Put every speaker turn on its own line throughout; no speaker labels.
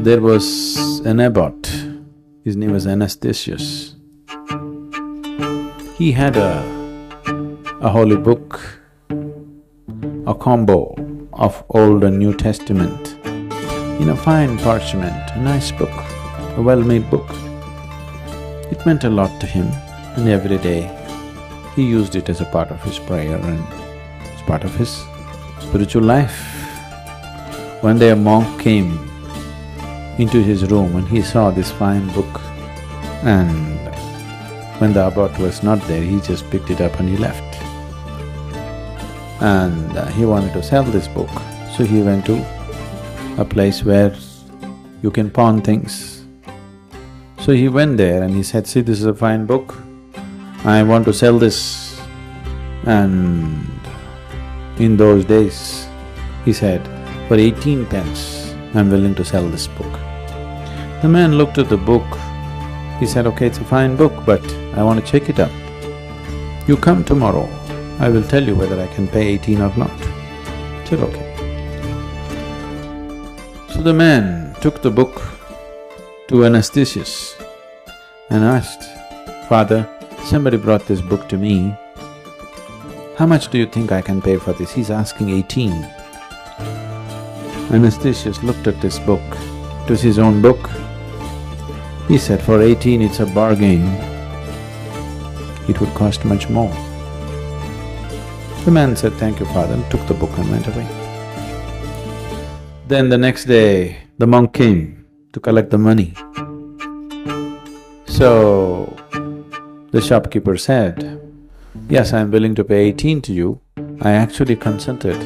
There was an abbot, his name was Anastasius. He had a holy book, a combo of Old and New Testament in a fine parchment, a nice book, a well-made book. It meant a lot to him, and every day he used it as a part of his prayer and as part of his spiritual life. One day a monk came into his room and he saw this fine book, and when the abbot was not there, he just picked it up and he left. And he wanted to sell this book, so he went to a place where you can pawn things. So he went there and he said, "See, this is a fine book, I want to sell this." And in those days, he said, "For 18 pence, I'm willing to sell this book." The man looked at the book, he said, "Okay, it's a fine book, but I want to check it up. You come tomorrow, I will tell you whether I can pay 18 or not." He said, "Okay." So the man took the book to Anastasius and asked, "Father, somebody brought this book to me. How much do you think I can pay for this?" He's asking 18. Anastasius looked at this book, it was his own book. He said, "For 18 it's a bargain, it would cost much more." The man said, "Thank you, father," and took the book and went away. Then the next day, the monk came to collect the money. So, the shopkeeper said, "Yes, I'm willing to pay 18 to you. I actually consulted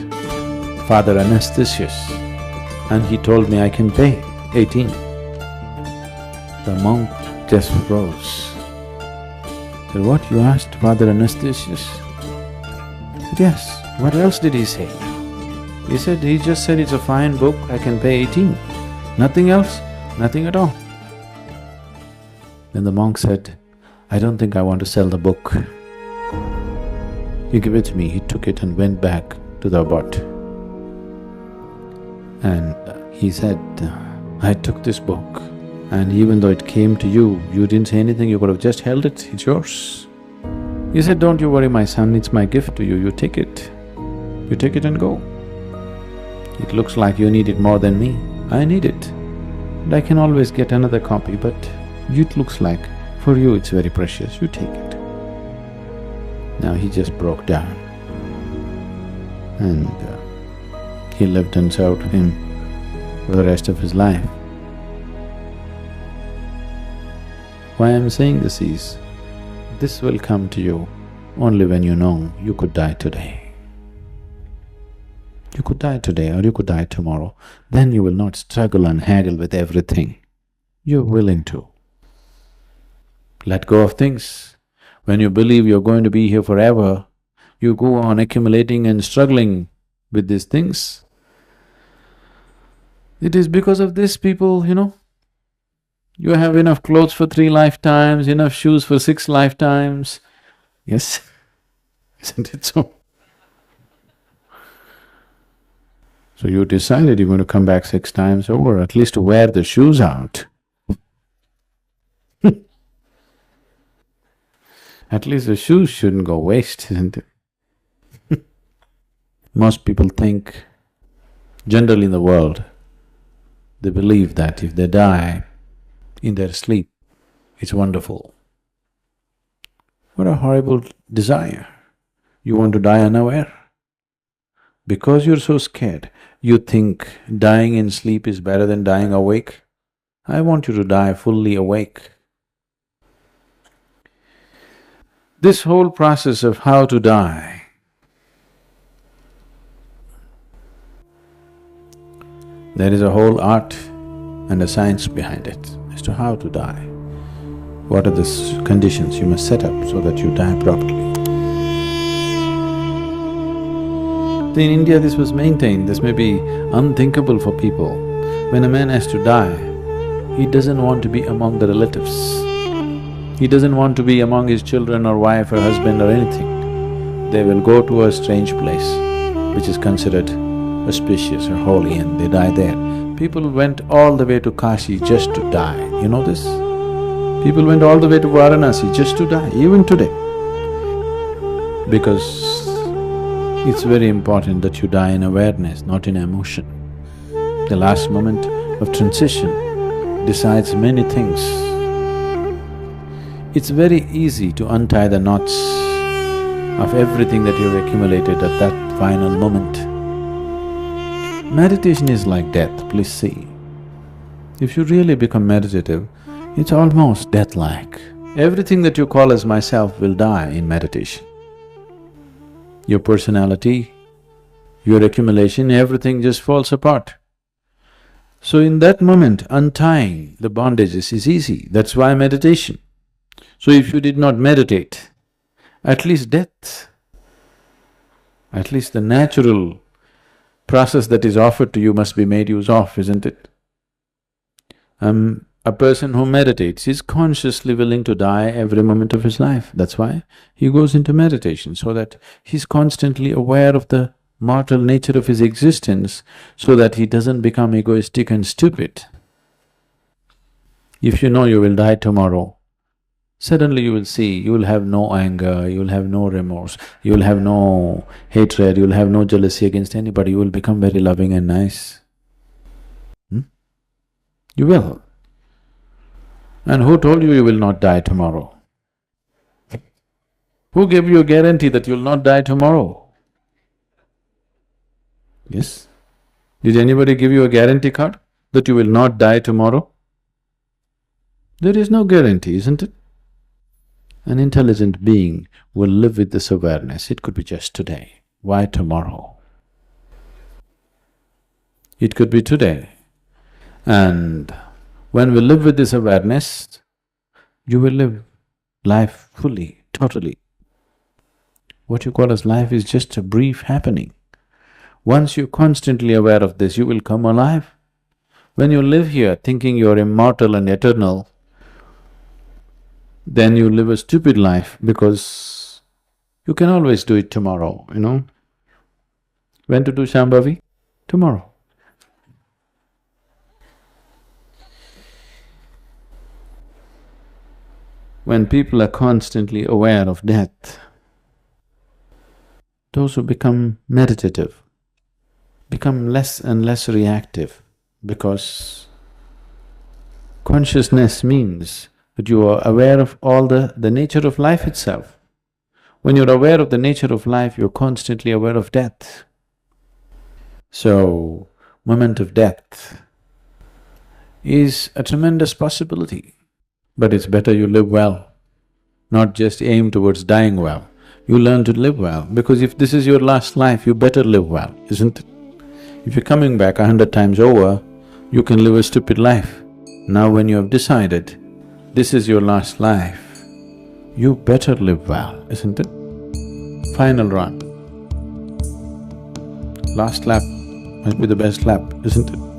Father Anastasius and he told me I can pay 18. The monk just froze. Said, "What, you asked Father Anastasius?" I said, "Yes, what else did he say?" He said, "He just said it's a fine book, I can pay 18. Nothing else, nothing at all." Then the monk said, "I don't think I want to sell the book. You give it to me." He took it and went back to the abbot. And he said, "I took this book, and even though it came to you, you didn't say anything, you could have just held it, it's yours." He said, "Don't you worry, my son, it's my gift to you, you take it. You take it and go. It looks like you need it more than me, I need it. And I can always get another copy, but it looks like for you it's very precious, you take it." Now he just broke down and he lived and served him for the rest of his life. Why I'm saying this is, this will come to you only when you know you could die today. You could die today or you could die tomorrow, then you will not struggle and haggle with everything. You're willing to let go of things. When you believe you're going to be here forever, you go on accumulating and struggling with these things. It is because of this, people, you have enough clothes for 3 lifetimes, enough shoes for 6 lifetimes. Yes, isn't it so? So you decided you're going to come back 6 times over, at least to wear the shoes out. At least the shoes shouldn't go waste, isn't it? Most people think, generally in the world, they believe that if they die in their sleep, it's wonderful. What a horrible desire. You want to die unaware. Because you're so scared, you think dying in sleep is better than dying awake. I want you to die fully awake. This whole process of how to die, there is a whole art and a science behind it as to how to die. What are the conditions you must set up so that you die properly. In India this was maintained, this may be unthinkable for people. When a man has to die, he doesn't want to be among the relatives. He doesn't want to be among his children or wife or husband or anything. They will go to a strange place which is considered auspicious or holy and they die there. People went all the way to Kashi just to die, you know this? People went all the way to Varanasi just to die, even today. Because it's very important that you die in awareness, not in emotion. The last moment of transition decides many things. It's very easy to untie the knots of everything that you've accumulated at that final moment. Meditation is like death, please see. If you really become meditative, it's almost death-like. Everything that you call as myself will die in meditation. Your personality, your accumulation, everything just falls apart. So in that moment, untying the bondages is easy, that's why meditation. So if you did not meditate, at least death, at least the natural process that is offered to you must be made use of, isn't it? A person who meditates is consciously willing to die every moment of his life. That's why he goes into meditation, so that he's constantly aware of the mortal nature of his existence, so that he doesn't become egoistic and stupid. If you know you will die tomorrow, suddenly you will see, you will have no anger, you will have no remorse, you will have no hatred, you will have no jealousy against anybody, you will become very loving and nice. You will. And who told you will not die tomorrow? Who gave you a guarantee that you'll not die tomorrow? Yes? Did anybody give you a guarantee card that you will not die tomorrow? There is no guarantee, isn't it? An intelligent being will live with this awareness. It could be just today. Why tomorrow? It could be today. And when we live with this awareness, you will live life fully, totally. What you call as life is just a brief happening. Once you're constantly aware of this, you will come alive. When you live here thinking you're immortal and eternal, then you live a stupid life because you can always do it tomorrow, you know. When to do Shambhavi? Tomorrow. When people are constantly aware of death, those who become meditative become less and less reactive, because consciousness means that you are aware of all the nature of life itself. When you're aware of the nature of life, you're constantly aware of death. So, moment of death is a tremendous possibility. But it's better you live well, not just aim towards dying well. You learn to live well, because if this is your last life, you better live well, isn't it? If you're coming back 100 times over, you can live a stupid life. Now when you have decided this is your last life, you better live well, isn't it? Final run. Last lap must be the best lap, isn't it?